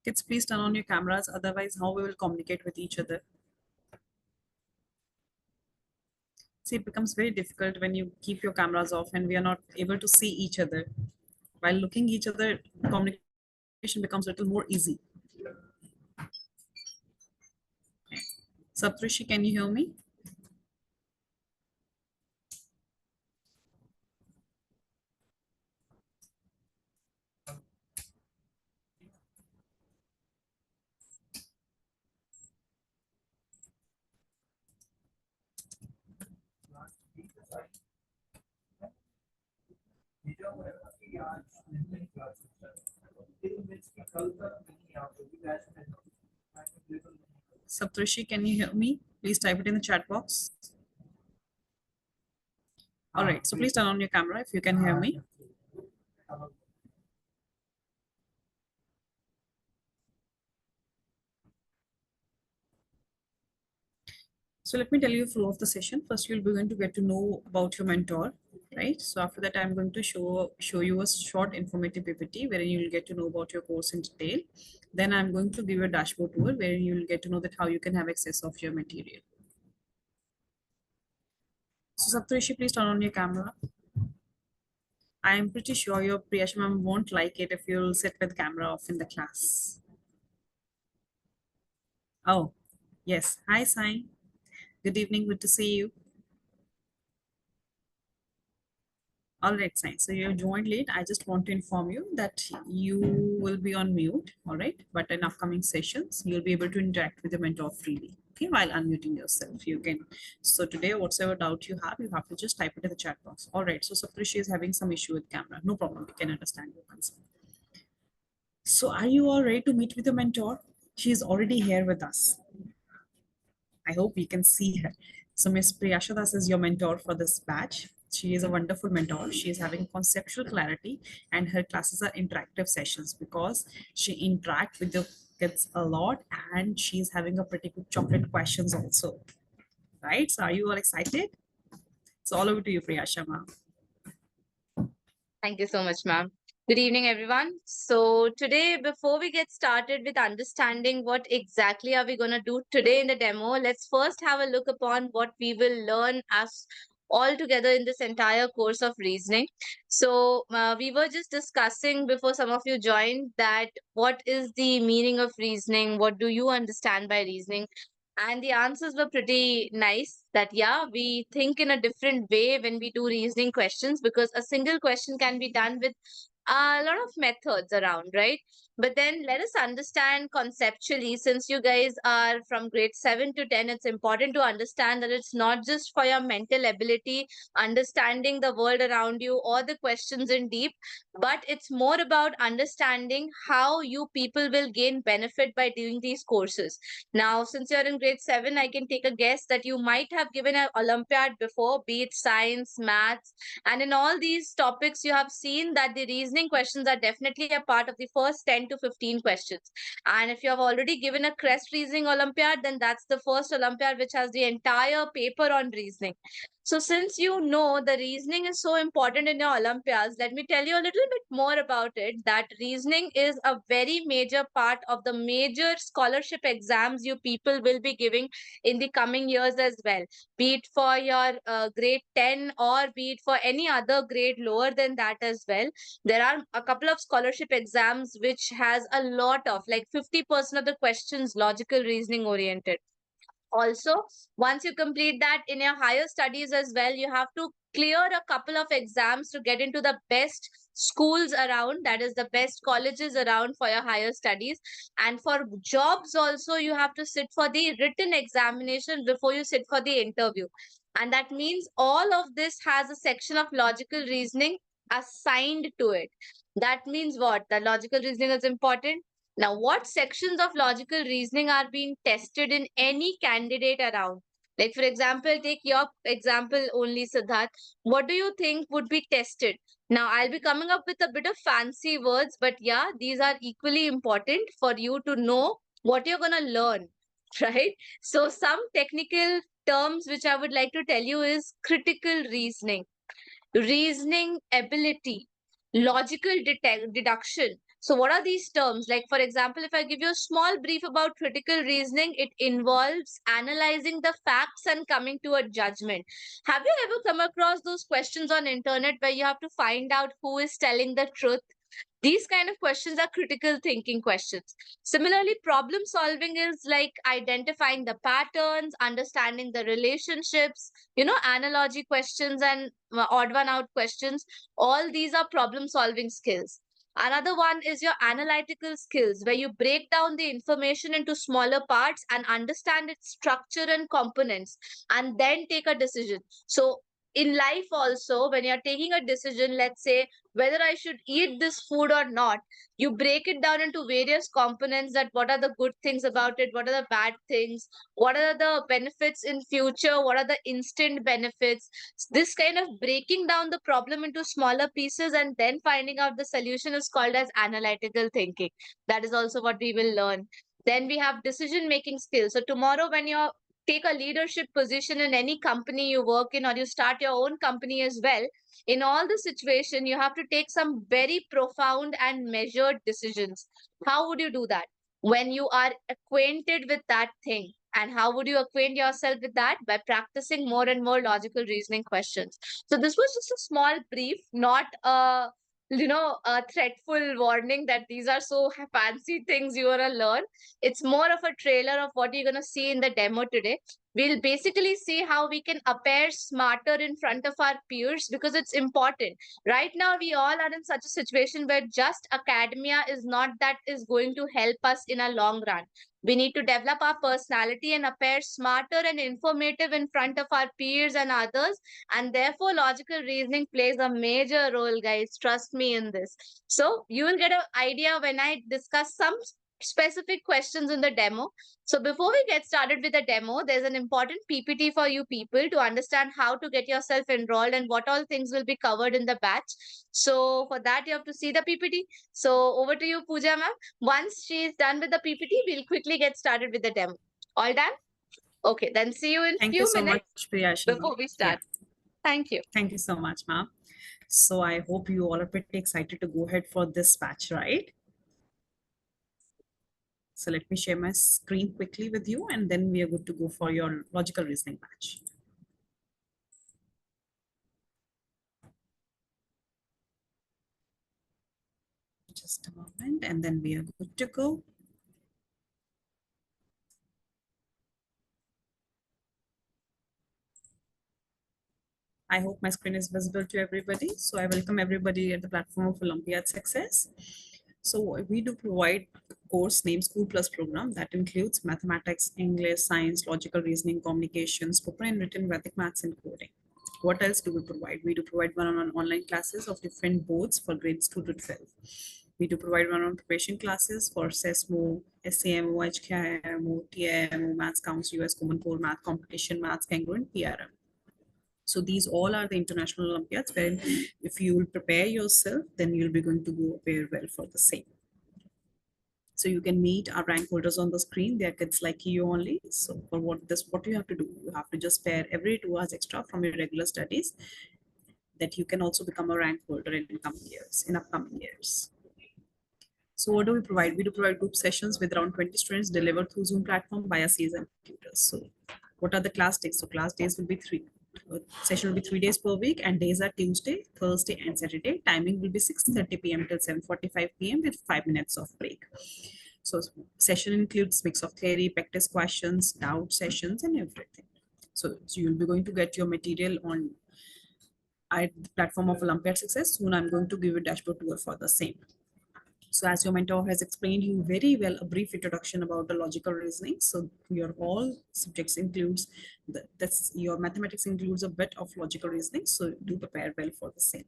Kids, please turn on your cameras. Otherwise, how we will communicate with each other? See, it becomes very difficult when you keep your cameras off and we are not able to see each other. While looking each other, communication becomes a little more easy. Saptrishi, can you hear me? Saptrishi, can you hear me? Please type it in the chat box. All right, so please turn on your camera if you can hear me. So let me tell you flow of the session. First, you'll be going to get to know about your mentor, right? So after that, I'm going to show you a short informative PPT wherein you'll get to know about your course in detail. Then I'm going to give you a dashboard tour where you'll get to know that how you can have access of your material. So Saptrishi, please turn on your camera. I am pretty sure your Priyash ma'am won't like it if you'll sit with camera off in the class. Oh, yes. Hi, Sai. Good evening. Good to see you. All right, Sai. So you joined late. I just want to inform you that you will be on mute. All right. But in upcoming sessions, you'll be able to interact with the mentor freely. Okay, while unmuting yourself, you can. So today, whatsoever doubt you have to just type it in the chat box. All right. So Saptrishi is having some issue with camera. No problem. We can understand your concern. So are you all ready to meet with the mentor? She is already here with us. I hope we can see her. So Ms. Priyasha Das is your mentor for this batch. She is a wonderful mentor. She is having conceptual clarity and her classes are interactive sessions because she interacts with the kids a lot and she's having a pretty good chocolate questions also. Right? So are you all excited? It's all over to you, Priyasha ma'am. Thank you so much, ma'am. Good evening, everyone. So today, before we get started with understanding what exactly are we going to do today in the demo, let's first have a look upon what we will learn as all together in this entire course of reasoning. So we were just discussing before some of you joined that what is the meaning of reasoning? What do you understand by reasoning? And the answers were pretty nice that, yeah, we think in a different way when we do reasoning questions because a single question can be done with a lot of methods around, right? But then let us understand conceptually, since you guys are from grade 7 to 10, it's important to understand that it's not just for your mental ability, understanding the world around you or the questions in deep, but it's more about understanding how you people will gain benefit by doing these courses. Now, since you're in grade 7, I can take a guess that you might have given an Olympiad before, be it science, maths, and in all these topics, you have seen that the reasoning questions are definitely a part of the first 10 to 15 questions. And if you have already given a CREST reasoning Olympiad, then that's the first Olympiad which has the entire paper on reasoning. So since you know the reasoning is so important in your Olympiads, let me tell you a little bit more about it. That reasoning is a very major part of the major scholarship exams you people will be giving in the coming years as well. Be it for your grade 10 or be it for any other grade lower than that as well. There are a couple of scholarship exams which has a lot of like 50% of the questions logical reasoning oriented. Also, once you complete that in your higher studies as well, you have to clear a couple of exams to get into the best schools around, that is the best colleges around for your higher studies. And for jobs also, you have to sit for the written examination before you sit for the interview. And that means all of this has a section of logical reasoning assigned to it. That means what? The logical reasoning is important. Now, what sections of logical reasoning are being tested in any candidate around? Like, for example, take your example only, Siddharth. What do you think would be tested? Now, I'll be coming up with a bit of fancy words, but yeah, these are equally important for you to know what you're going to learn, right? So, some technical terms which I would like to tell you is critical reasoning, reasoning ability, logical deduction, So what are these terms? Like, for example, if I give you a small brief about critical reasoning, it involves analyzing the facts and coming to a judgment. Have you ever come across those questions on internet where you have to find out who is telling the truth? These kind of questions are critical thinking questions. Similarly, problem solving is like identifying the patterns, understanding the relationships, analogy questions and odd one out questions. All these are problem solving skills. Another one is your analytical skills, where you break down the information into smaller parts and understand its structure and components and then take a decision. So, in life, also, when you're taking a decision, let's say whether I should eat this food or not, you break it down into various components, that what are the good things about it, what are the bad things, what are the benefits in future, what are the instant benefits. This kind of breaking down the problem into smaller pieces and then finding out the solution is called as analytical thinking. That is also what we will learn. Then we have decision making skills. So tomorrow when you take a leadership position in any company you work in, or you start your own company as well, in all the situation you have to take some very profound and measured decisions. How would you do that? When you are acquainted with that thing. And how would you acquaint yourself with that? By practicing more and more logical reasoning questions. So this was just a small brief, not a threatful warning that these are so fancy things you are to learn. It's more of a trailer of what you're going to see in the demo today. We'll basically see how we can appear smarter in front of our peers, because it's important. Right now, we all are in such a situation where just academia is not that is going to help us in a long run. We need to develop our personality and appear smarter and informative in front of our peers and others. And therefore, logical reasoning plays a major role, guys. Trust me in this. So, you will get an idea when I discuss some specific questions in the demo. So before we get started with the demo, there's an important PPT for you people to understand how to get yourself enrolled and what all things will be covered in the batch. So for that, you have to see the PPT. So over to you, Pooja ma'am. Once she is done with the PPT, we'll quickly get started with the demo. All done? Okay, then see you in Thank you few so minutes much, Priyashi. before we start. Thank you. Thank you so much, ma'am. So I hope you all are pretty excited to go ahead for this batch, right? So let me share my screen quickly with you, and then we are good to go for your logical reasoning batch. Just a moment, and then we are good to go. I hope my screen is visible to everybody. So I welcome everybody at the platform of Olympiad Success. So we do provide a course named School Plus program that includes mathematics, English, science, logical reasoning, communication, spoken and written, Vedic maths, and coding. What else do we provide? We do provide one-on-one online classes of different boards for grades 2 to 12. We do provide one-on-one preparation classes for SESMO, SAMO, HKIMO, TIMO, Maths Counts, US Common Core Math Competition, Maths Kangaroo, and PRM. So these all are the international Olympiads where if you will prepare yourself, then you'll be going to go very well for the same. So you can meet our rank holders on the screen. They are kids like you only. So for what you have to do, you have to just spare every 2 hours extra from your regular studies, that you can also become a rank holder in upcoming years. So what do we provide? We do provide group sessions with around 20 students delivered through Zoom platform via CSM tutors. So what are the class days? So class days will be session will be 3 days per week, and days are Tuesday, Thursday, and Saturday. Timing will be 6:30 p.m. till 7:45 p.m. with 5 minutes of break. So session includes mix of theory, practice questions, doubt sessions, and everything. So you'll be going to get your material on the platform of Olympiad Success. Soon I'm going to give a dashboard tour for the same. So as your mentor has explained you very well, a brief introduction about the logical reasoning. So your all subjects includes, your mathematics includes a bit of logical reasoning. So do prepare well for the same.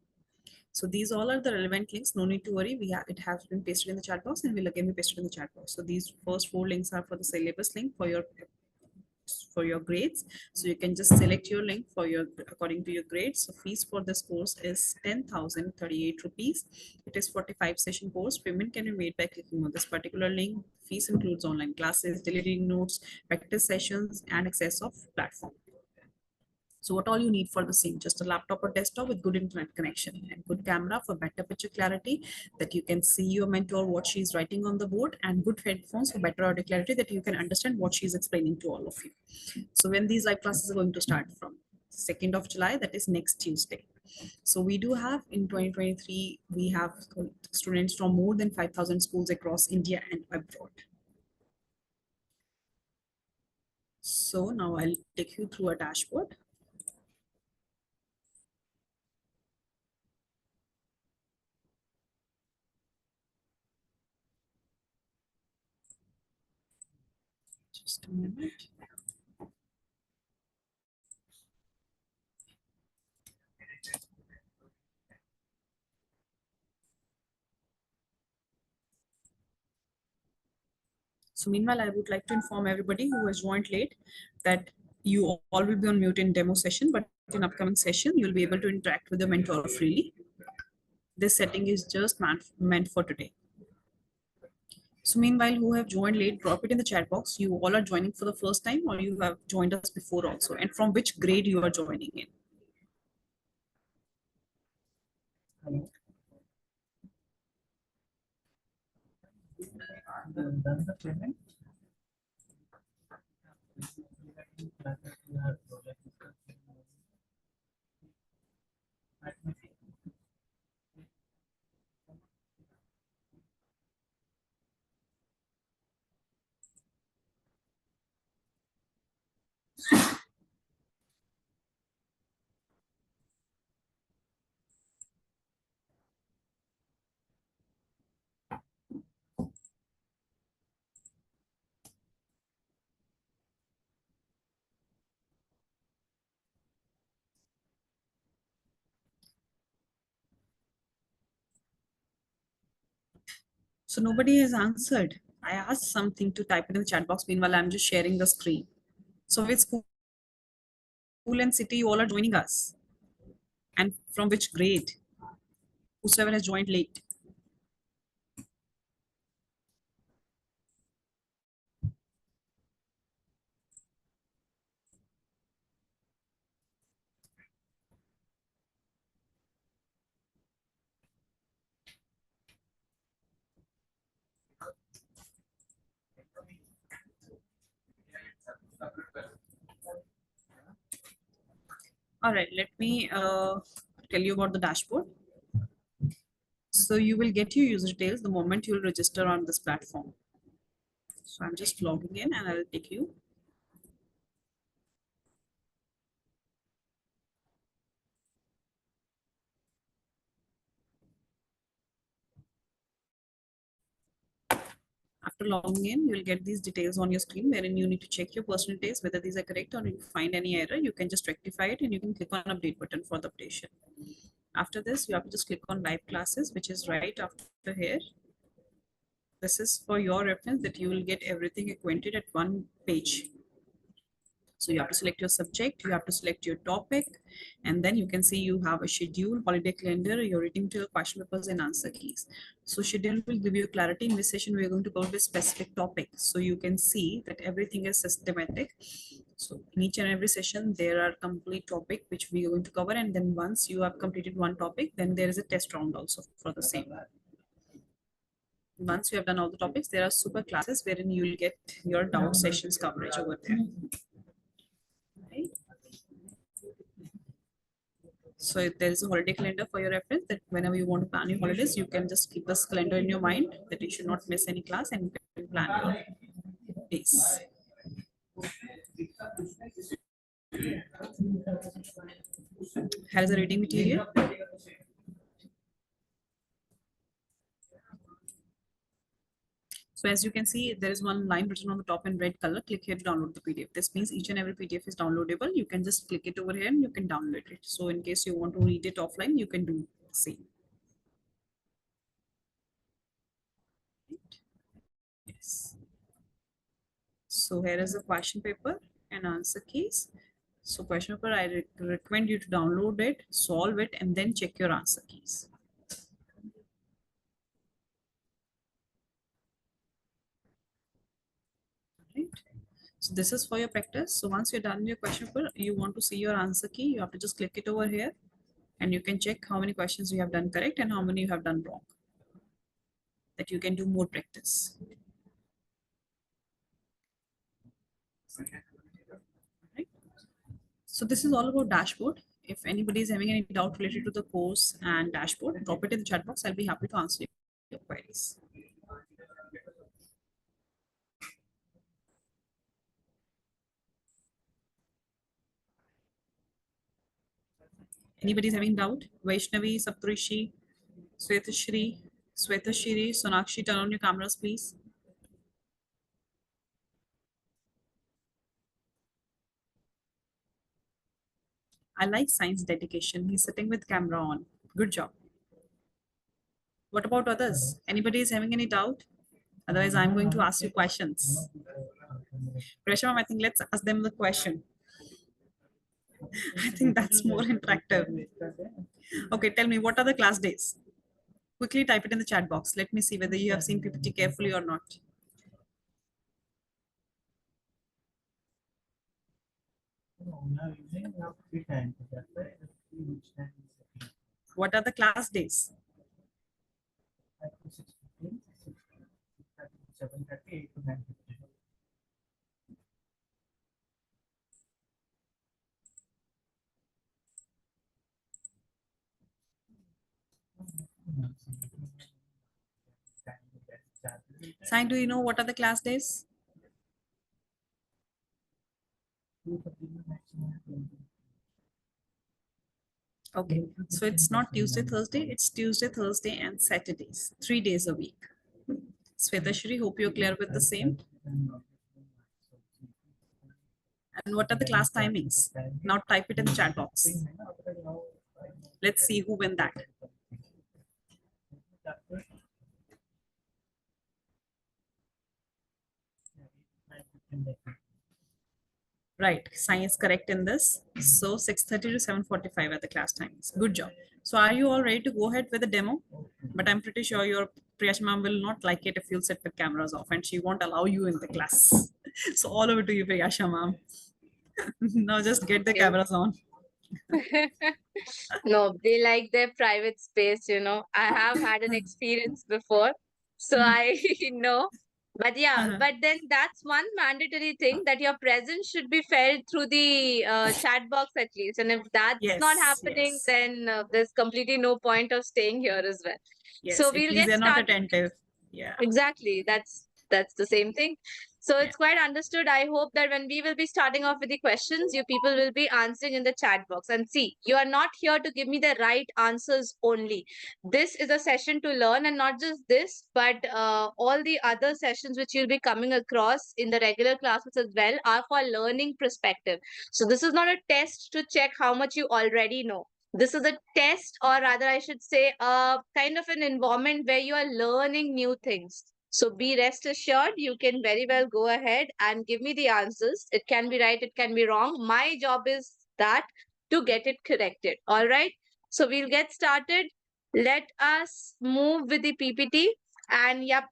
So these all are the relevant links. No need to worry. It has been pasted in the chat box and will again be pasted in the chat box. So these first 4 links are for the syllabus link for your grades. So you can just select your link according to your grades. So fees for this course is 10,038 rupees. It is 45 session course. Payment can be made by clicking on this particular link. Fees includes online classes, delivering notes, practice sessions, and access of platform. So what all you need for the same? Just a laptop or desktop with good internet connection and good camera for better picture clarity, that you can see your mentor, what she's writing on the board, and good headphones for better audio clarity, that you can understand what she's explaining to all of you. So when these live classes are going to start from 2nd of July, that is next Tuesday. So we do have in 2023, we have students from more than 5,000 schools across India and abroad. So now I'll take you through a dashboard. Just a minute. So meanwhile, I would like to inform everybody who has joined late that you all will be on mute in demo session, but in upcoming session, you'll be able to interact with the mentor freely. This setting is just meant for today. So meanwhile, who have joined late, drop it in the chat box. You all are joining for the first time, or you have joined us before also, and from which grade you are joining in. So nobody has answered. I asked something to type it in the chat box. Meanwhile, I'm just sharing the screen. So which school and city you all are joining us? And from which grade? Whosoever has joined late. All right, let me tell you about the dashboard. So you will get your user details the moment you'll register on this platform. So I'm just logging in and I'll take you. After logging in, you'll get these details on your screen wherein you need to check your personal details, whether these are correct, or if you find any error, you can just rectify it and you can click on update button for the updation. After this, you have to just click on live classes, which is right after here. This is for your reference that you will get everything acquainted at one page. So you have to select your subject, you have to select your topic, and then you can see you have a schedule, holiday calendar, your reading material, question papers, and answer keys. So schedule will give you clarity in which session we are going to cover this specific topic. So you can see that everything is systematic. So in each and every session, there are complete topic which we are going to cover. And then once you have completed one topic, then there is a test round also for the same. Once you have done all the topics, there are super classes wherein you will get your doubt sessions coverage over there. Right? So if there is a holiday calendar for your reference, that whenever you want to plan your holidays, you can just keep this calendar in your mind that you should not miss any class and you can plan your days. Here is a reading material. So as you can see, there is one line written on the top in red color. Click here to download the PDF. This means each and every PDF is downloadable. You can just click it over here and you can download it. So in case you want to read it offline, you can do the same. Yes. So here is a question paper and answer keys. So question paper, I recommend you to download it, solve it, and then check your answer keys. Right. So this is for your practice. So once you're done with your question paper, you want to see your answer key, you have to just click it over here and you can check how many questions you have done correct and how many you have done wrong. That you can do more practice. Right? So this is all about dashboard. If anybody is having any doubt related to the course and dashboard, drop it in the chat box. I'll be happy to answer your queries. Anybody's having doubt? Vaishnavi, Saptarishi, Svetashri, Sonakshi, turn on your cameras, please. I like science dedication. He's sitting with camera on. Good job. What about others? Anybody is having any doubt? Otherwise, I'm going to ask you questions. Prasham, I think let's ask them the question. I think that's more interactive. Okay, tell me, what are the class days? Quickly type it in the chat box. Let me see whether you have seen PPT carefully or not. What are the class days? 7:30 to 9:50. Sai, do you know what are the class days? Okay, so it's not Tuesday, Thursday, it's Tuesday, Thursday, and Saturdays, 3 days a week. Svetashri, hope you're clear with the same. And what are the class timings? Now type it in the chat box. Let's see who win that. Right, Sai is correct in this. So 6:30 to 7:45 are the class timings. Good job. So are you all ready to go ahead with the demo? But I'm pretty sure your Priyash ma'am will not like it if you sit with cameras off and she won't allow you in the class. So all over to you, Priyasha ma'am. Now just get the Yeah. cameras on. No, they like their private space, you know. I have had an experience before, so I know. But yeah, Uh-huh. but then that's one mandatory thing, that your presence should be felt through the chat box at least. And if that's not Yes, happening, yes, then there's completely no point of staying here as well. yes. So It we'll means get they're not started. attentive. Yeah, Exactly. That's the same thing. So yeah. it's quite understood. I hope that when we will be starting off with the questions, you people will be answering in the chat box. And see, you are not here to give me the right answers only. This is a session to learn, and not just this, but all the other sessions which you'll be coming across in the regular classes as well are for learning perspective. So this is not a test to check how much you already know. This is a test, or rather I should say a kind of an environment where you are learning new things. So be rest assured, you can very well go ahead and give me the answers. It can be right, it can be wrong. My job is that to get it corrected. All right, so we'll get started. Let us move with the PPT. And yep,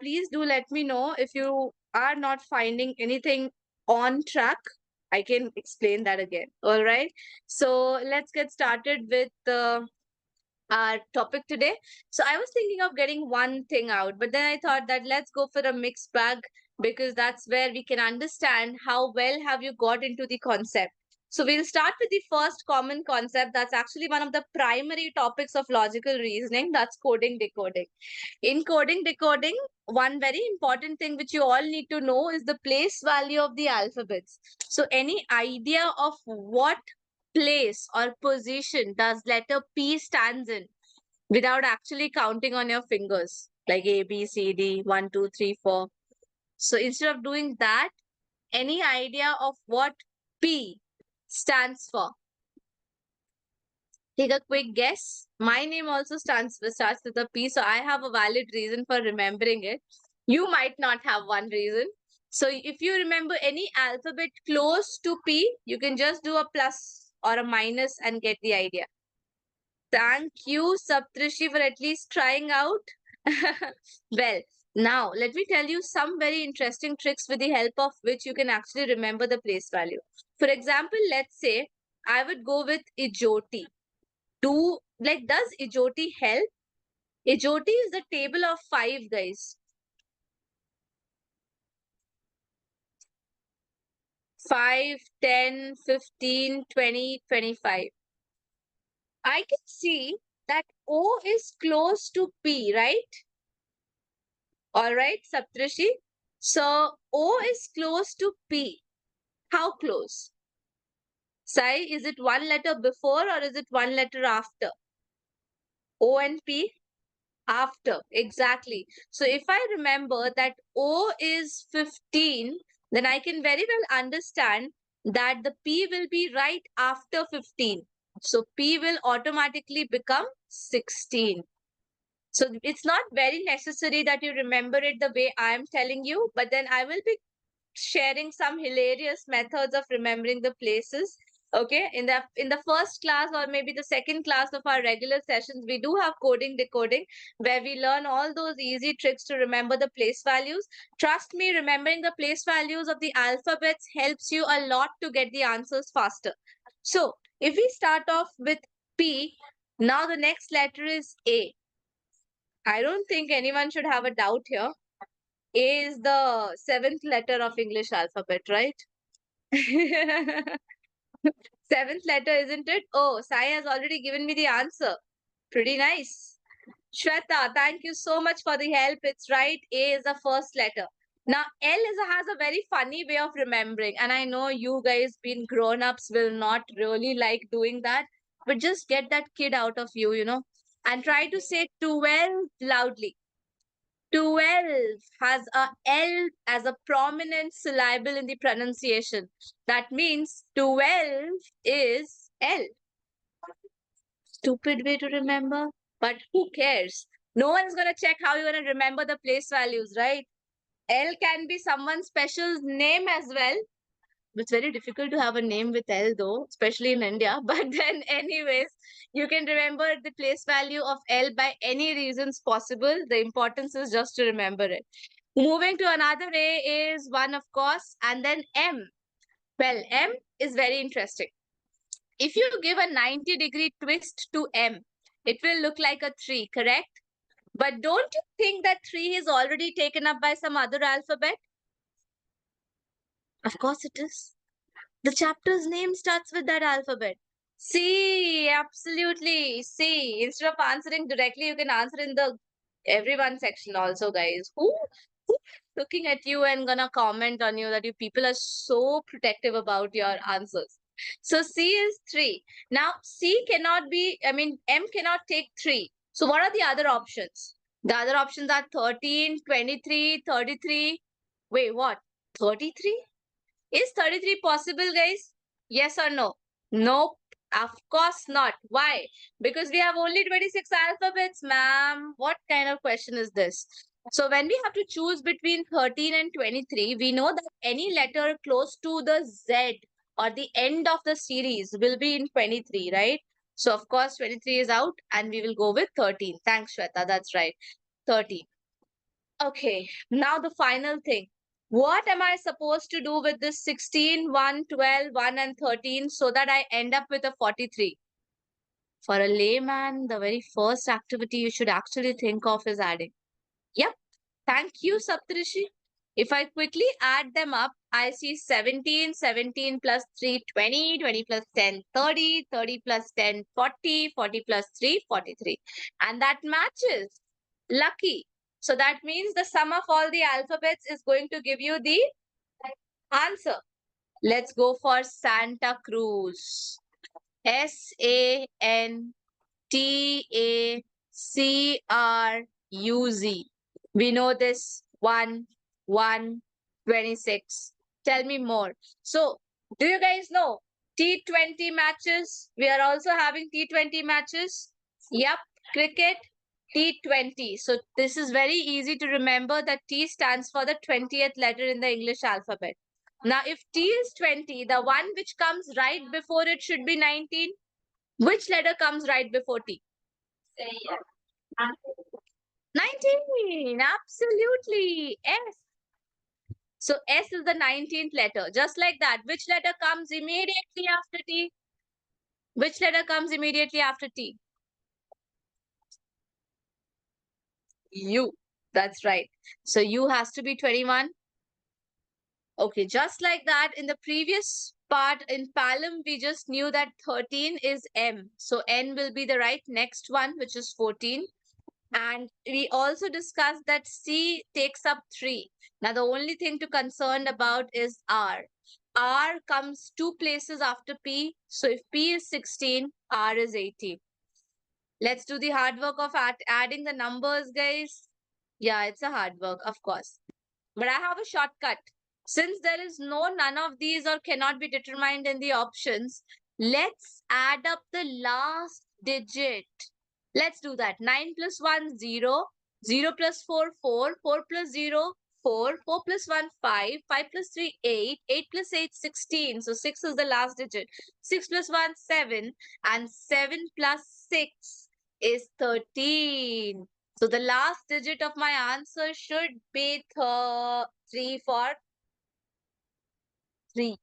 please do let me know if you are not finding anything on track. I can explain that again. All right. So let's get started with our topic today. So I was thinking of getting one thing out, but then I thought that let's go for a mixed bag, because that's where we can understand how well have you got into the concept. So we'll start with the first common concept that's actually one of the primary topics of logical reasoning, that's coding decoding. In coding decoding, one very important thing which you all need to know is the place value of the alphabets. So any idea of what place or position does letter P stands in without actually counting on your fingers, like A, B, C, D, 1, 2, 3, 4. So instead of doing that, any idea of what P stands for? Take a quick guess. My name also starts with a P, so I have a valid reason for remembering it. You might not have one reason. So if you remember any alphabet close to P, you can just do a plus or a minus and get the idea. Thank you, Saptrishi, for at least trying out. Well, Now, let me tell you some very interesting tricks with the help of which you can actually remember the place value. For example, let's say I would go with Ijoti. Does Ijoti help? Ijoti is the table of 5, guys. 5, 10, 15, 20, 25. I can see that O is close to P, right? All right, Saptrishi. So O is close to P. How close? Sai, is it one letter before or is it one letter after? O and P? After, exactly. So if I remember that O is 15, then I can very well understand that the P will be right after 15. So P will automatically become 16. So it's not very necessary that you remember it the way I am telling you, but then I will be sharing some hilarious methods of remembering the places. Okay, in the first class or maybe the second class of our regular sessions, we do have coding decoding where we learn all those easy tricks to remember the place values. Trust me, remembering the place values of the alphabets helps you a lot to get the answers faster. So if we start off with P, now the next letter is A. I don't think anyone should have a doubt here. A is the 7th letter of English alphabet, right? 7th letter, isn't it? Oh, Sai has already given me the answer. Pretty nice. Shweta, thank you so much for the help. It's right. A is the first letter. Now, has a very funny way of remembering. And I know you guys, being grown-ups, will not really like doing that. But just get that kid out of you, and try to say 12 loudly. 12 has a L as a prominent syllable in the pronunciation. That means 12 is L. Stupid way to remember, but who cares? No one's going to check how you're going to remember the place values, right? L can be someone's special name as well. It's very difficult to have a name with L though, especially in India. But then, anyways, you can remember the place value of L by any reasons possible. The importance is just to remember it. Moving to another A is 1, of course, and then M. Well, M is very interesting. If you give a 90-degree twist to M, it will look like a 3, correct? But don't you think that 3 is already taken up by some other alphabet? Of course it is. The chapter's name starts with that alphabet. C, absolutely. C. Instead of answering directly, you can answer in the everyone section also, guys. Who looking at you and gonna comment on you that you people are so protective about your answers? So C is 3. Now C cannot be, M cannot take 3. So what are the other options? The other options are 13, 23, 33. Wait, what? 33? Is 33 possible, guys? Yes or no? Nope. Of course not. Why? Because we have only 26 alphabets, ma'am. What kind of question is this? So when we have to choose between 13 and 23, we know that any letter close to the Z or the end of the series will be in 23, right? So of course 23 is out and we will go with 13. Thanks, Shweta. That's right. 13. Okay, now the final thing. What am I supposed to do with this 16, 1, 12, 1 and 13 so that I end up with a 43? For a layman, the very first activity you should actually think of is adding. Yep. Thank you, Saptrishi. If I quickly add them up, I see 17, 17 plus 3, 20, 20 plus 10, 30, 30 plus 10, 40, 40 plus 3, 43. And that matches. Lucky. So that means the sum of all the alphabets is going to give you the answer. Let's go for Santa Cruz. Santacruz. We know this 1, 1, 26. Tell me more. So, do you guys know T20 matches? We are also having T20 matches. Yep, cricket. T20. So this is very easy to remember that T stands for the 20th letter in the English alphabet. Now, if T is 20, the one which comes right before it should be 19. Which letter comes right before T? 19. Absolutely. S. So S is the 19th letter. Just like that. Which letter comes immediately after T? Which letter comes immediately after T? U. That's right. So U has to be 21. Okay, just like that, in the previous part in Palom, we just knew that 13 is M. So N will be the right next one, which is 14. And we also discussed that C takes up 3. Now, the only thing to concern about is R. R comes 2 places after P. So if P is 16, R is 18. Let's do the hard work of adding the numbers, guys. Yeah, it's a hard work, of course. But I have a shortcut. Since there is none of these or cannot be determined in the options, let's add up the last digit. Let's do that. 9 plus 1, 0. 0 plus 4, 4. 4 plus 0, 4. 4 plus 1, 5. 5 plus 3, 8. 8 plus 8, 16. So 6 is the last digit. 6 plus 1, 7. And 7 plus 6 is 13. So the last digit of my answer should be 3 for 3.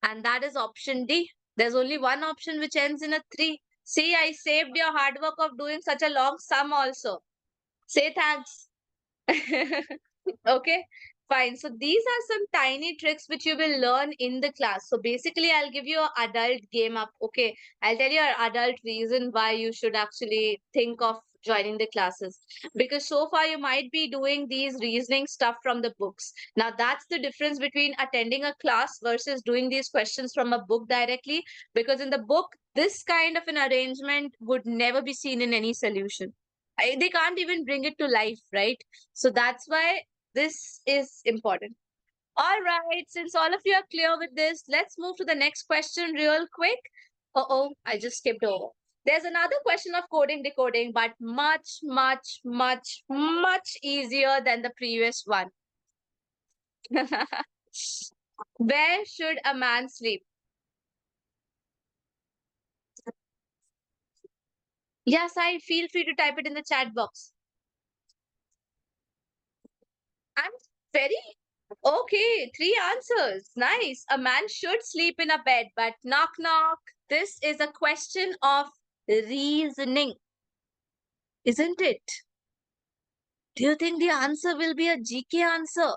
And that is option D. There's only one option which ends in a 3. See, I saved your hard work of doing such a long sum also. Say thanks. Okay, fine. So these are some tiny tricks which you will learn in the class. So basically, I'll give you an adult game up. Okay, I'll tell you an adult reason why you should actually think of joining the classes. Because so far you might be doing these reasoning stuff from the books. Now that's the difference between attending a class versus doing these questions from a book directly. Because in the book, this kind of an arrangement would never be seen in any solution. They can't even bring it to life, right? So that's why this is important. All right, since all of you are clear with this, let's move to the next question real quick. Uh-oh, I just skipped over. There's another question of coding decoding, but much, much, much, much easier than the previous one. Where should a man sleep? Yes, I feel free to type it in the chat box. I'm very okay. 3 answers. Nice. A man should sleep in a bed, but knock knock. This is a question of reasoning, isn't it? Do you think the answer will be a GK answer?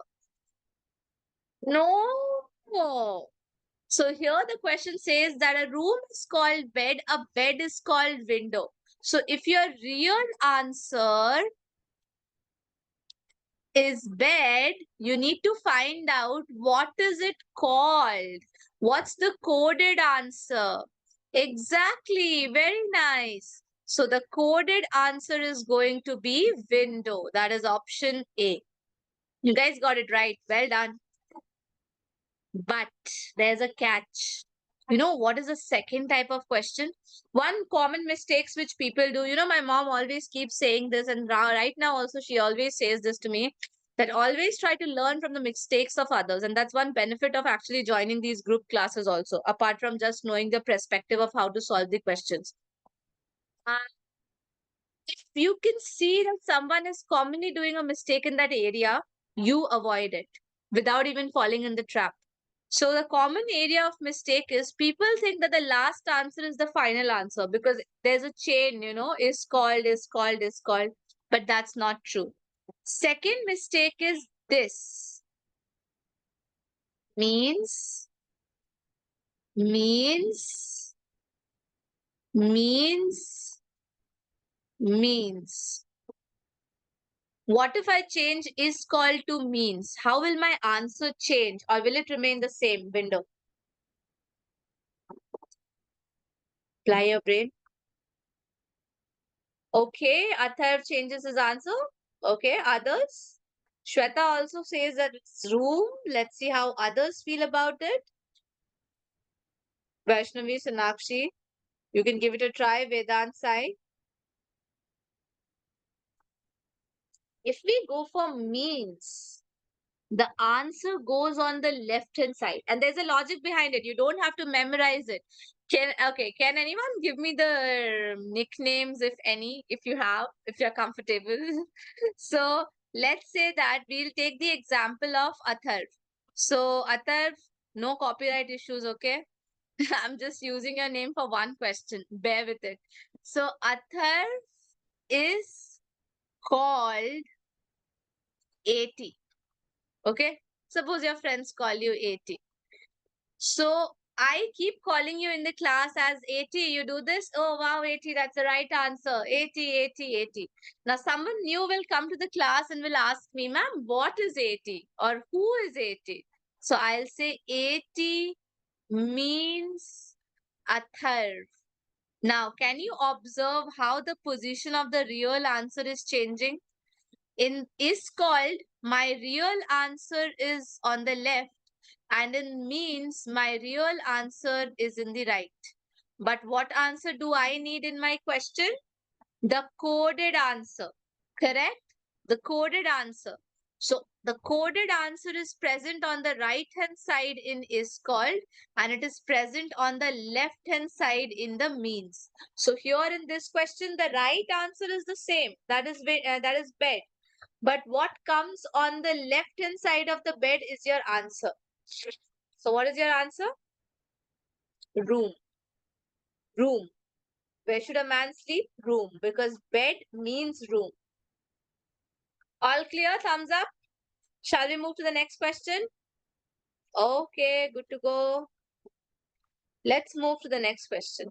No. So here the question says that a room is called bed, a bed is called window. So if your real answer is bed, you need to find out what is it called. What's the coded answer? Exactly. Very nice. So the coded answer is going to be window. That is option A. You guys got it right. Well done. But there's a catch. You know what is the second type of question? One common mistakes which people do. You know, my mom always keeps saying this, and right now also she always says this to me, that always try to learn from the mistakes of others. And that's one benefit of actually joining these group classes also, apart from just knowing the perspective of how to solve the questions. If you can see that someone is commonly doing a mistake in that area, you avoid it without even falling in the trap. So the common area of mistake is people think that the last answer is the final answer because there's a chain, is called, is called, is called, but that's not true. Second mistake is this. Means, means, means, means. What if I change is called to means? How will my answer change or will it remain the same window? Apply your brain. Okay, Athar changes his answer. Okay, others? Shweta also says that it's room. Let's see how others feel about it. Vaishnavi, Sonakshi, you can give it a try. Vedant Sai. If we go for means, the answer goes on the left hand side, and there's a logic behind it. You don't have to memorize it. Can anyone give me the nicknames, if any, if you have, if you're comfortable? So let's say that we'll take the example of Atharv. So Atharv, no copyright issues, okay? I'm just using your name for one question. Bear with it. So Atharv is called AT. Okay? Suppose your friends call you AT. So I keep calling you in the class as AT. You do this. Oh wow, AT, that's the right answer. AT, AT, AT. Now someone new will come to the class and will ask me, ma'am, what is AT? Or who is AT? So I'll say AT means Atharv. Now, can you observe how the position of the real answer is changing? In is called, my real answer is on the left, and in means my real answer is in the right. But what answer do I need in my question? The coded answer, correct? The coded answer. So the coded answer is present on the right hand side in is called, and it is present on the left hand side in the means. So here in this question, the right answer is the same. That is bed. But what comes on the left hand side of the bed is your answer. So what is your answer? Room. Room. Where should a man sleep? Room. Because bed means room. All clear? Thumbs up. Shall we move to the next question? Okay, good to go. Let's move to the next question.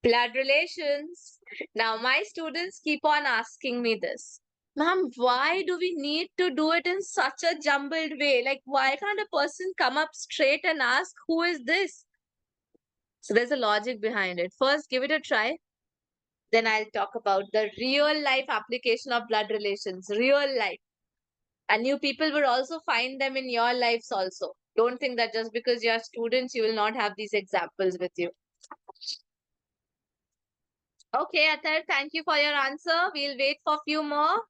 Blood relations. Now, my students keep on asking me this. Ma'am, why do we need to do it in such a jumbled way? Like, why can't a person come up straight and ask, who is this? So there's a logic behind it. First, give it a try. Then I'll talk about the real life application of blood relations. Real life. And you people will also find them in your lives also. Don't think that just because you're students, you will not have these examples with you. Okay, Athar, thank you for your answer. We'll wait for a few more.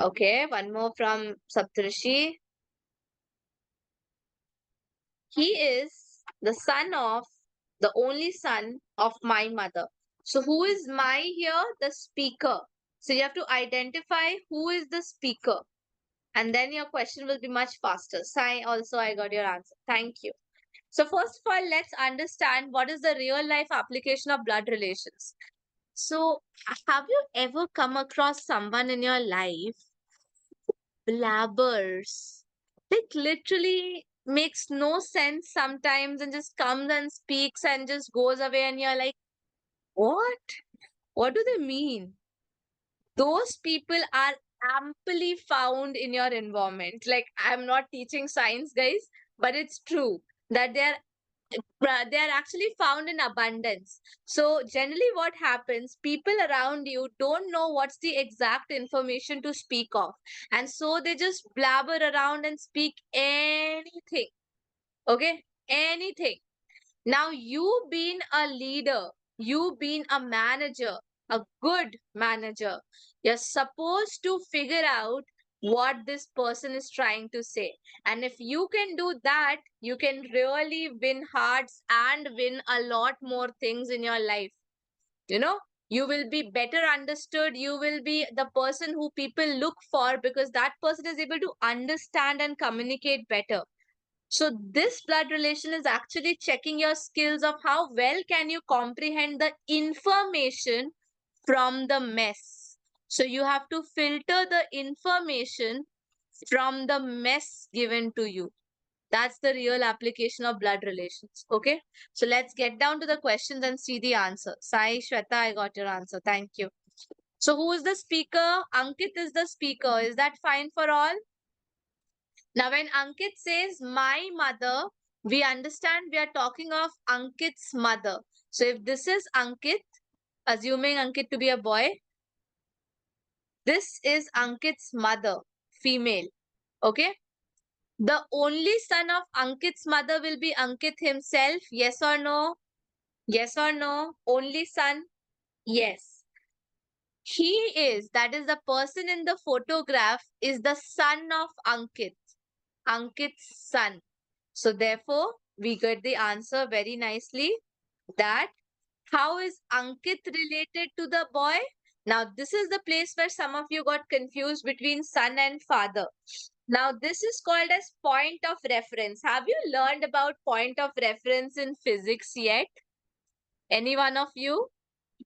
Okay, one more from Saptarshi. He is the only son of my mother. So who is my here? The speaker. So you have to identify who is the speaker. And then your question will be much faster. Sai, also I got your answer. Thank you. So first of all, let's understand what is the real life application of blood relations. So have you ever come across someone in your life blabbers? Like literally makes no sense sometimes and just comes and speaks and just goes away and you're like, what? What do they mean? Those people are amply found in your environment. Like, I'm not teaching science, guys, but it's true that they are actually found in abundance. So generally what happens, people around you don't know what's the exact information to speak of, and so they just blabber around and speak anything. Okay, anything. Now, you being a leader, you being a manager, a good manager, you're supposed to figure out what this person is trying to say. And if you can do that, you can really win hearts and win a lot more things in your life. You know, you will be better understood. You will be the person who people look for because that person is able to understand and communicate better. So this blood relation is actually checking your skills of how well can you comprehend the information from the mess. So you have to filter the information from the mess given to you. That's the real application of blood relations. Okay. So let's get down to the questions and see the answer. Sai, Shweta, I got your answer. Thank you. So who is the speaker? Ankit is the speaker. Is that fine for all? Now, when Ankit says my mother, we understand we are talking of Ankit's mother. So, if this is Ankit, assuming Ankit to be a boy, this is Ankit's mother, female. Okay. The only son of Ankit's mother will be Ankit himself. Yes or no? Yes or no? Only son? Yes. He is, that is the person in the photograph, is the son of Ankit. Ankit's son. So therefore, we get the answer very nicely that how is Ankit related to the boy? Now, this is the place where some of you got confused between son and father. Now, this is called as point of reference. Have you learned about point of reference in physics yet? Any one of you?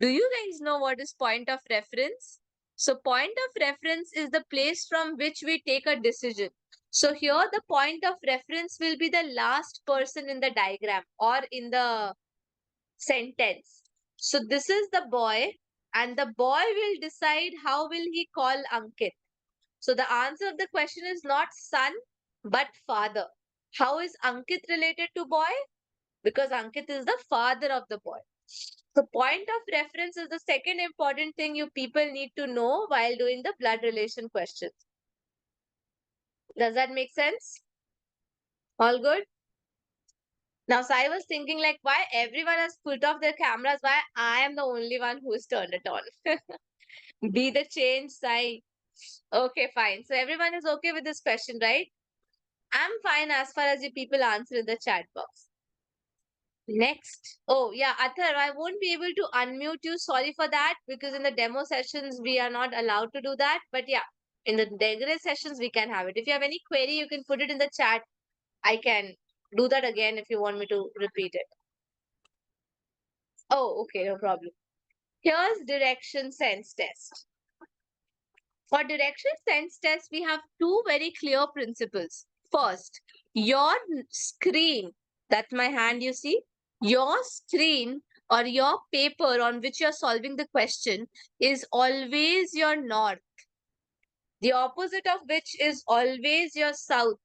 Do you guys know what is point of reference? So, point of reference is the place from which we take a decision. So, here the point of reference will be the last person in the diagram or in the sentence. So, this is the boy, and the boy will decide how will he call Ankit. So, the answer of the question is not son, but father. How is Ankit related to boy? Because Ankit is the father of the boy. So point of reference is the second important thing you people need to know while doing the blood relation questions. Does that make sense? All good? Now, so I was thinking like why everyone has put off their cameras, why I am the only one who's turned it on. Be the change, Sai. Okay, fine. So everyone is okay with this question, right? I'm fine as far as you people answer in the chat box. Next. Oh, yeah, Athar, I won't be able to unmute you. Sorry for that because in the demo sessions, we are not allowed to do that. But yeah, in the regular sessions, we can have it. If you have any query, you can put it in the chat. I can do that again if you want me to repeat it. Oh, okay, no problem. Here's direction sense test. For direction sense test, we have two very clear principles. First, your screen, that's my hand, you see, your screen or your paper on which you're solving the question is always your north. The opposite of which is always your south.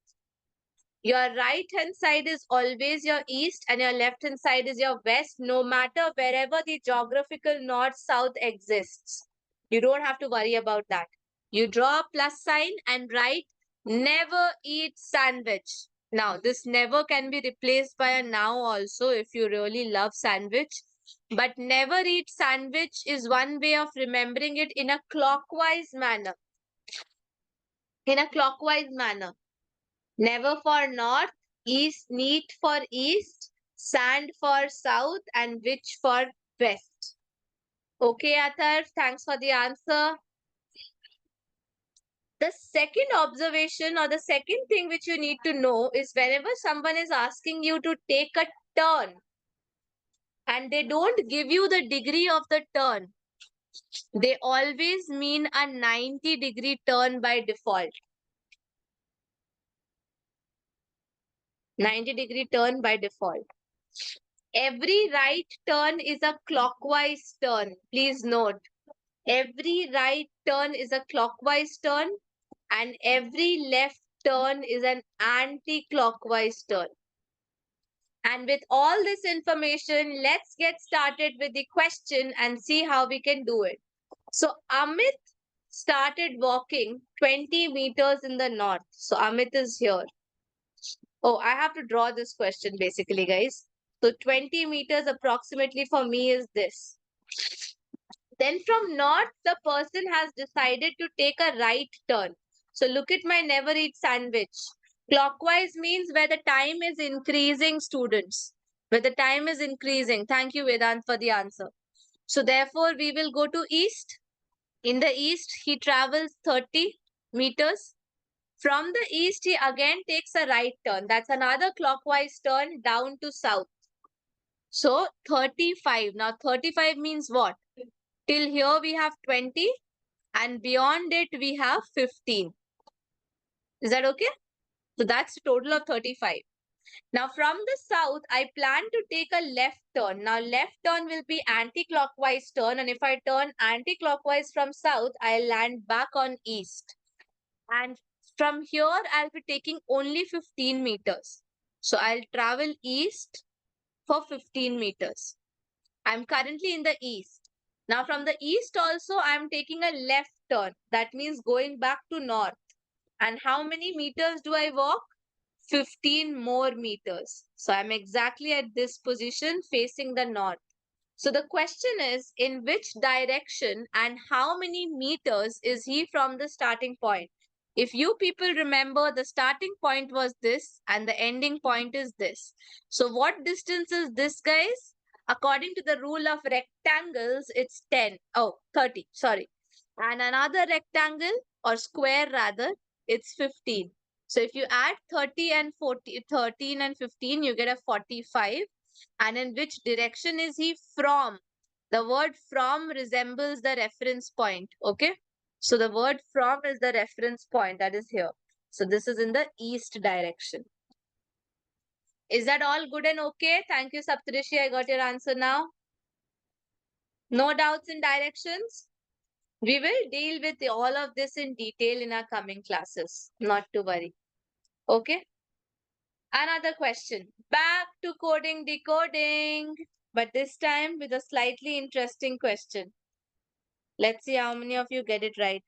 Your right hand side is always your east and your left hand side is your west, no matter wherever the geographical north south exists. You don't have to worry about that. You draw a plus sign and write never eat sandwich. Now, this never can be replaced by a now also if you really love sandwich. But never eat sandwich is one way of remembering it in a clockwise manner. In a clockwise manner. Never for north, east, neat for east, sand for south, and witch for west. Okay, Athar, thanks for the answer. The second observation or the second thing which you need to know is whenever someone is asking you to take a turn and they don't give you the degree of the turn, they always mean a 90-degree turn by default. 90-degree turn by default. Every right turn is a clockwise turn. Please note, every right turn is a clockwise turn and every left turn is an anti-clockwise turn. And with all this information, let's get started with the question and see how we can do it. So Amit started walking 20 meters in the north. So Amit is here. Oh, I have to draw this question basically, guys. So 20 meters approximately for me is this. Then from north, the person has decided to take a right turn. So look at my never eat sandwich. Clockwise means where the time is increasing, students. Where the time is increasing. Thank you, Vedant, for the answer. So therefore, we will go to east. In the east, he travels 30 meters. From the east, he again takes a right turn. That's another clockwise turn down to south. So 35. Now 35 means what? Till here we have 20 and beyond it we have 15. Is that okay? So that's a total of 35. Now from the south, I plan to take a left turn. Now left turn will be anti-clockwise turn and if I turn anti-clockwise from south, I'll land back on east. And from here, I'll be taking only 15 meters. So I'll travel east for 15 meters. I'm currently in the east. Now from the east also, I'm taking a left turn. That means going back to north. And how many meters do I walk? 15 more meters. So I'm exactly at this position facing the north. So the question is, in which direction and how many meters is he from the starting point? If you people remember, the starting point was this and the ending point is this. So what distance is this, guys? According to the rule of rectangles, it's 10. Oh, 30. Sorry. And another rectangle or square rather, it's 15. So if you add 30 and 40, 13 and 15, you get a 45. And in which direction is he from? The word from resembles the reference point. Okay. So the word from is the reference point that is here. So this is in the east direction. Is that all good and okay? Thank you, Saptarishi. I got your answer now. No doubts in directions? We will deal with all of this in detail in our coming classes. Not to worry. Okay. Another question. Back to coding decoding. But this time with a slightly interesting question. Let's see how many of you get it right.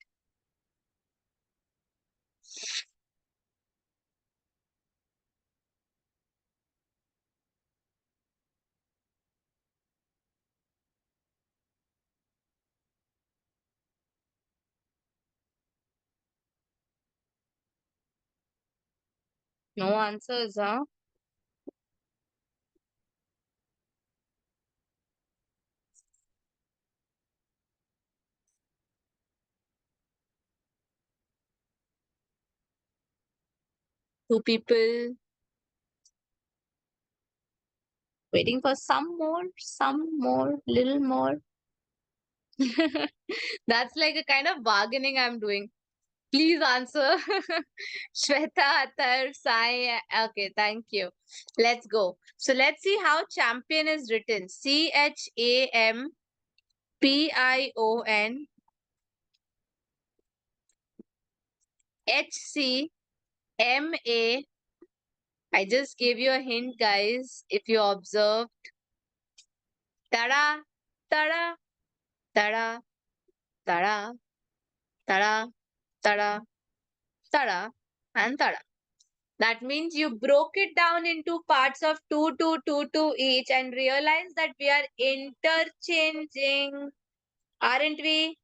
No answers, huh? Two people waiting for some more, little more. That's like a kind of bargaining I'm doing. Please answer. Shweta, Athar, Sai. Okay, thank you. Let's go. So let's see how champion is written. Champion. I just gave you a hint, guys. If you observe, tada, tada, tada, tada, tada, tada, tada, and tada. That means you broke it down into parts of 2, 2, 2, 2 each and realize that we are interchanging. Aren't we?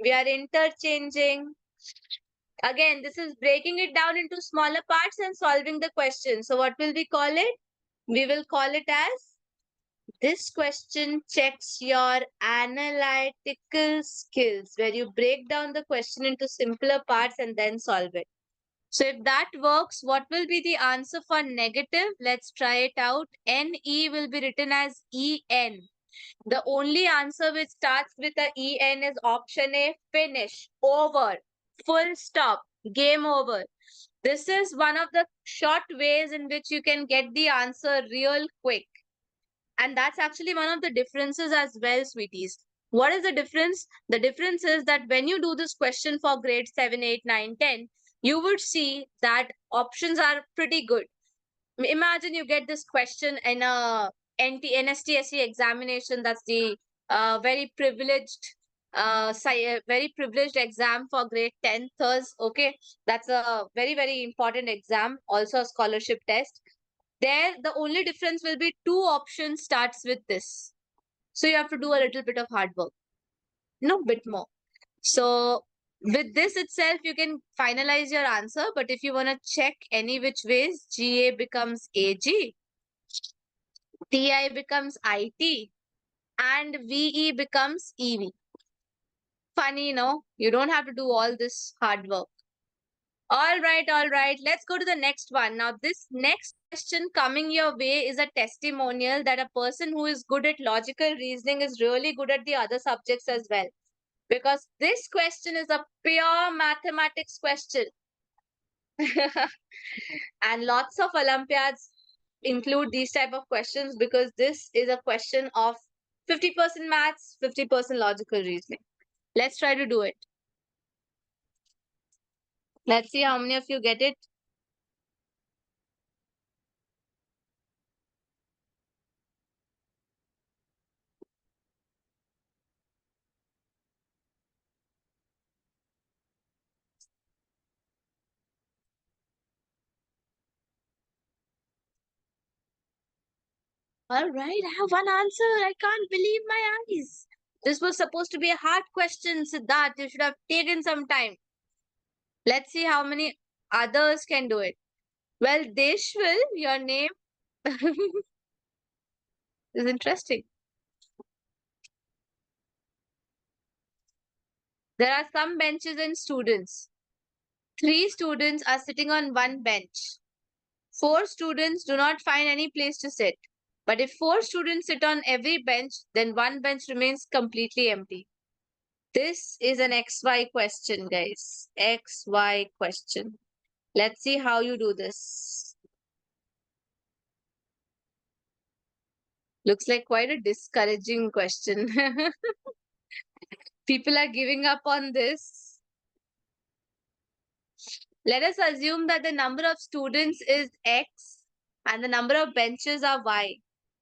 We are interchanging. Again, this is breaking it down into smaller parts and solving the question. So what will we call it? We will call it as, this question checks your analytical skills, where you break down the question into simpler parts and then solve it. So if that works, what will be the answer for negative? Let's try it out. NE will be written as EN. The only answer which starts with a EN is option A, finish, over, full stop, game over. This is one of the short ways in which you can get the answer real quick. And that's actually one of the differences as well, sweeties. What is the difference? The difference is that when you do this question for grade 7, 8, 9, 10, you would see that options are pretty good. Imagine you get this question in a NTSE examination. That's the very privileged very privileged exam for grade 10th. Okay, that's a very, very important exam, also a scholarship test. There, the only difference will be two options starts with this. So you have to do a little bit of hard work, bit more. So with this itself, you can finalize your answer. But if you want to check any which ways, GA becomes AG, TI becomes IT, and VE becomes EV. Funny, no? You don't have to do all this hard work. All right, all right. Let's go to the next one. Now, this next question coming your way is a testimonial that a person who is good at logical reasoning is really good at the other subjects as well. Because this question is a pure mathematics question. And lots of Olympiads include these type of questions because this is a question of 50% maths, 50% logical reasoning. Let's try to do it. Let's see how many of you get it. All right, I have one answer. I can't believe my eyes. This was supposed to be a hard question, Siddharth. You should have taken some time. Let's see how many others can do it. Well, Deshwil, your name is interesting. There are some benches and students. 3 students are sitting on one bench. 4 students do not find any place to sit. But if 4 students sit on every bench, then one bench remains completely empty. This is an XY question, guys. XY question. Let's see how you do this. Looks like quite a discouraging question. People are giving up on this. Let us assume that the number of students is X and the number of benches are Y.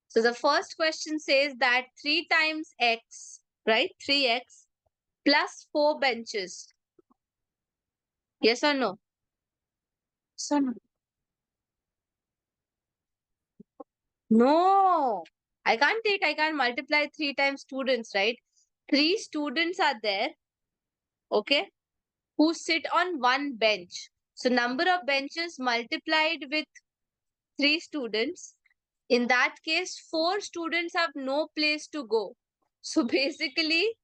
So the first question says that 3 times X, right? 3X plus 4 benches. Yes or no? Yes or no? No. I can't multiply 3 times students, right? 3 students are there, okay, who sit on one bench. So number of benches multiplied with 3 students. In that case, 4 students have no place to go. So basically,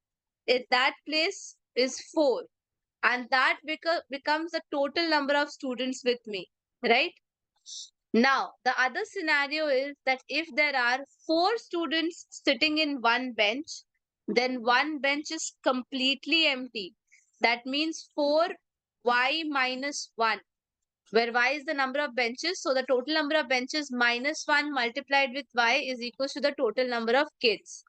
that place is 4. And that becomes the total number of students with me, right? Now, the other scenario is that if there are 4 students sitting in one bench, then one bench is completely empty. That means 4y minus 1, where y is the number of benches. So the total number of benches minus 1 multiplied with y is equal to the total number of kids.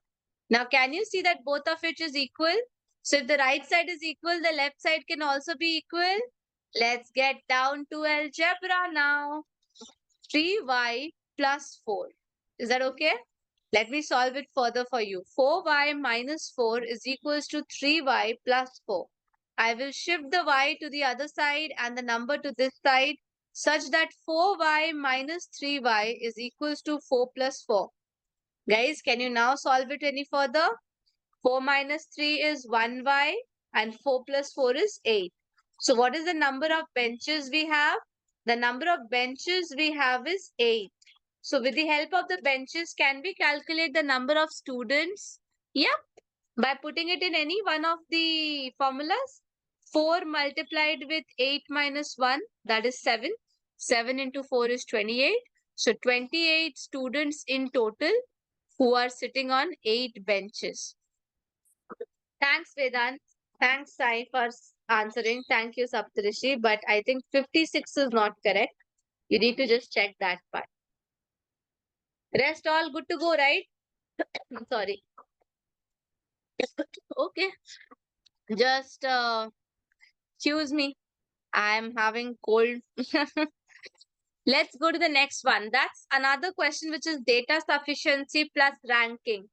Now, can you see that both of it is equal? So if the right side is equal, the left side can also be equal. Let's get down to algebra now. 3y plus 4. Is that okay? Let me solve it further for you. 4y minus 4 is equals to 3y plus 4. I will shift the y to the other side and the number to this side such that 4y minus 3y is equals to 4 plus 4. Guys, can you now solve it any further? 4 minus 3 is 1y and 4 plus 4 is 8. So what is the number of benches we have? The number of benches we have is 8. So with the help of the benches, can we calculate the number of students? Yep. By putting it in any one of the formulas. 4 multiplied with 8 minus 1, that is 7. 7 into 4 is 28. So 28 students in total who are sitting on 8 benches. Thanks, Vedant. Thanks, Sai, for answering. Thank you, Saptarishi. But I think 56 is not correct. You need to just check that part. Rest all good to go, right? Sorry. Okay. Just excuse me. I'm having cold. Let's go to the next one. That's another question, which is data sufficiency plus ranking.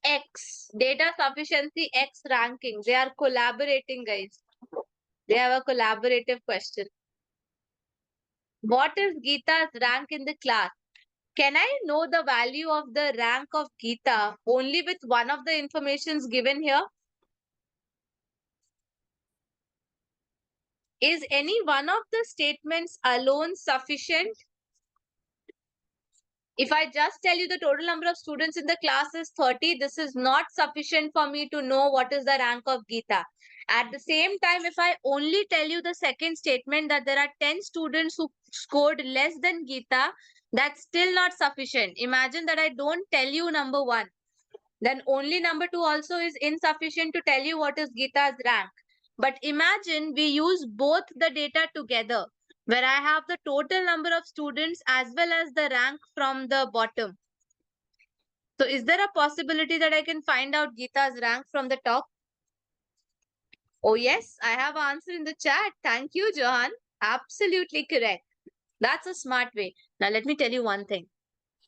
X. Data sufficiency X ranking. They are collaborating, guys. They have a collaborative question. What is Geeta's rank in the class? Can I know the value of the rank of Geeta only with one of the informations given here? Is any one of the statements alone sufficient? If I just tell you the total number of students in the class is 30, this is not sufficient for me to know what is the rank of Geeta. At the same time, if I only tell you the second statement that there are 10 students who scored less than Geeta, that's still not sufficient. Imagine that I don't tell you number 1. Then only number 2 also is insufficient to tell you what is Geeta's rank. But imagine we use both the data together, where I have the total number of students as well as the rank from the bottom. So is there a possibility that I can find out Geeta's rank from the top? Oh yes, I have answer in the chat. Thank you, Johan. Absolutely correct. That's a smart way. Now let me tell you one thing.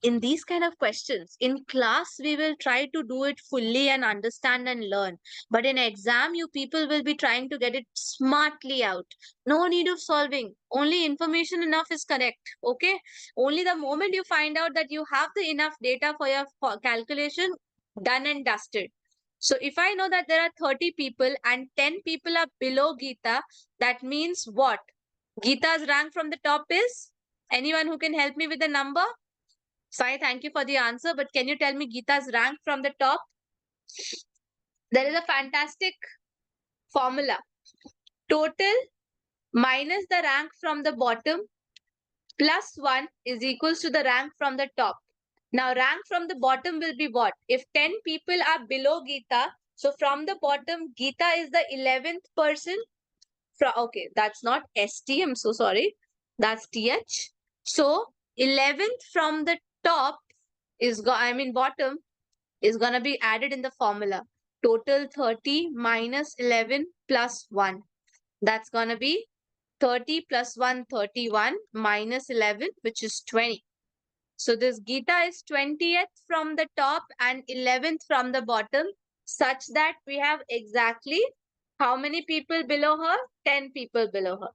in these kind of questions, in class, we will try to do it fully and understand and learn. But in exam, you people will be trying to get it smartly out. No need of solving. Only information enough is correct. Okay. Only the moment you find out that you have the enough data for your calculation, done and dusted. So if I know that there are 30 people and 10 people are below Geeta, that means what? Geeta's rank from the top is? Anyone who can help me with the number? Sai, thank you for the answer, but can you tell me Geeta's rank from the top? There is a fantastic formula. Total minus the rank from the bottom plus 1 is equals to the rank from the top. Now, rank from the bottom will be what? If 10 people are below Geeta, so from the bottom, Geeta is the 11th person. Okay, that's not ST, I'm so sorry. That's TH. So, 11th from the top is, bottom is going to be added in the formula. Total 30 minus 11 plus 1. That's going to be 30 plus 1, 31 minus 11, which is 20. So this Geeta is 20th from the top and 11th from the bottom, such that we have exactly how many people below her? 10 people below her.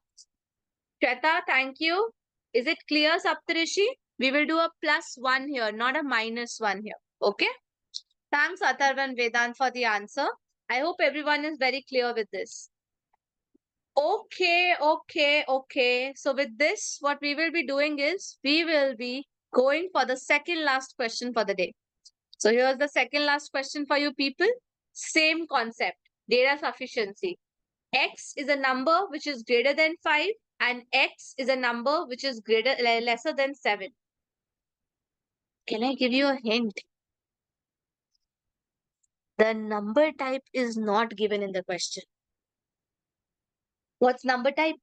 Shweta, thank you. Is it clear, Saptarishi? We will do a plus 1 here, not a minus 1 here. Okay? Thanks, Atharva and Vedant, for the answer. I hope everyone is very clear with this. Okay. So with this, what we will be doing is we will be going for the second last question for the day. So here's the second last question for you people. Same concept, data sufficiency. X is a number which is greater than 5 and X is a number which is lesser than 7. Can I give you a hint? The number type is not given in the question. What's number type?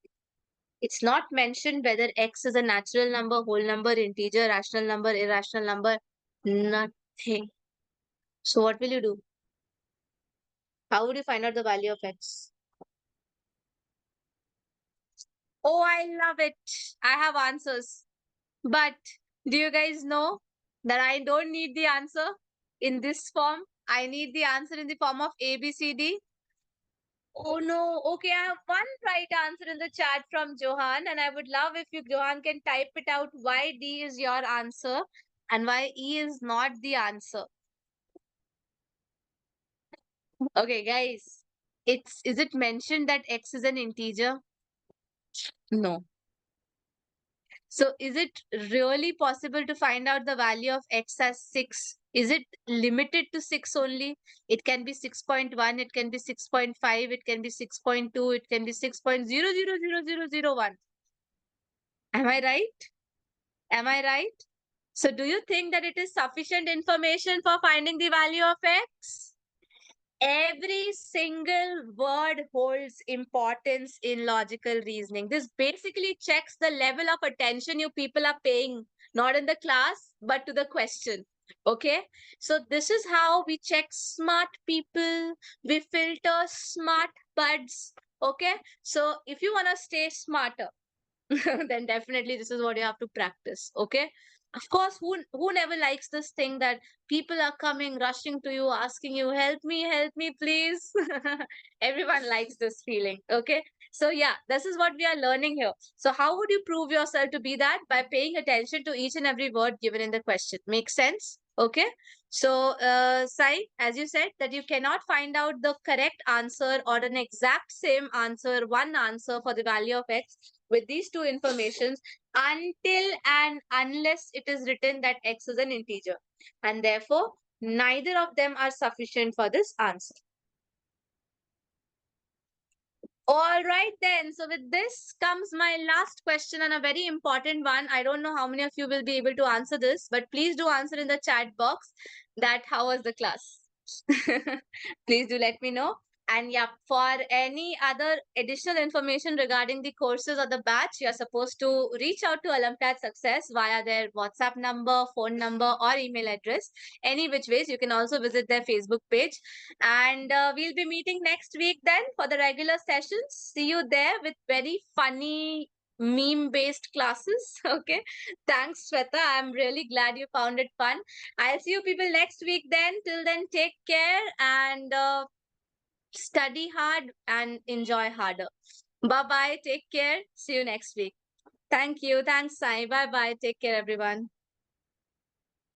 It's not mentioned whether X is a natural number, whole number, integer, rational number, irrational number. Nothing. So what will you do? How would you find out the value of X? Oh, I love it. I have answers. But do you guys know that I don't need the answer in this form? I need the answer in the form of A, B, C, D. Oh no. Okay, I have one right answer in the chat from Johan, and I would love if you, Johan, can type it out why D is your answer and why E is not the answer. Okay, guys. Is it mentioned that X is an integer? No. So is it really possible to find out the value of X as 6? Is it limited to 6 only? It can be 6.1, it can be 6.5, it can be 6.2, it can be 6.0000001. Am I right? Am I right? So do you think that it is sufficient information for finding the value of X? Every single word holds importance in logical reasoning. This basically checks the level of attention you people are paying, not in the class, but to the question. Okay, so this is how we check smart people. We filter smart buds. Okay, so if you want to stay smarter, then definitely this is what you have to practice. Okay, of course, who never likes this thing that people are coming rushing to you asking you, help me please. Everyone likes this feeling. Okay, so yeah, this is what we are learning here. So how would you prove yourself to be that? By paying attention to each and every word given in the question. Makes sense? Okay, so Sai, as you said that you cannot find out the correct answer or an exact same answer, one answer for the value of X with these two informations until and unless it is written that X is an integer, and therefore neither of them are sufficient for this answer. All right then. So with this comes my last question, and a very important one. I don't know how many of you will be able to answer this, but please do answer in the chat box that how was the class. Please do let me know. And yeah, for any other additional information regarding the courses or the batch, you're supposed to reach out to Olympiad Success via their WhatsApp number, phone number, or email address. Any which ways, you can also visit their Facebook page. And we'll be meeting next week then for the regular sessions. See you there with very funny meme-based classes. Okay. Thanks, Shweta. I'm really glad you found it fun. I'll see you people next week then. Till then, take care and study hard and enjoy harder. Bye-bye. Take care. See you next week. Thank you. Thanks, Sai. Bye-bye. Take care, everyone.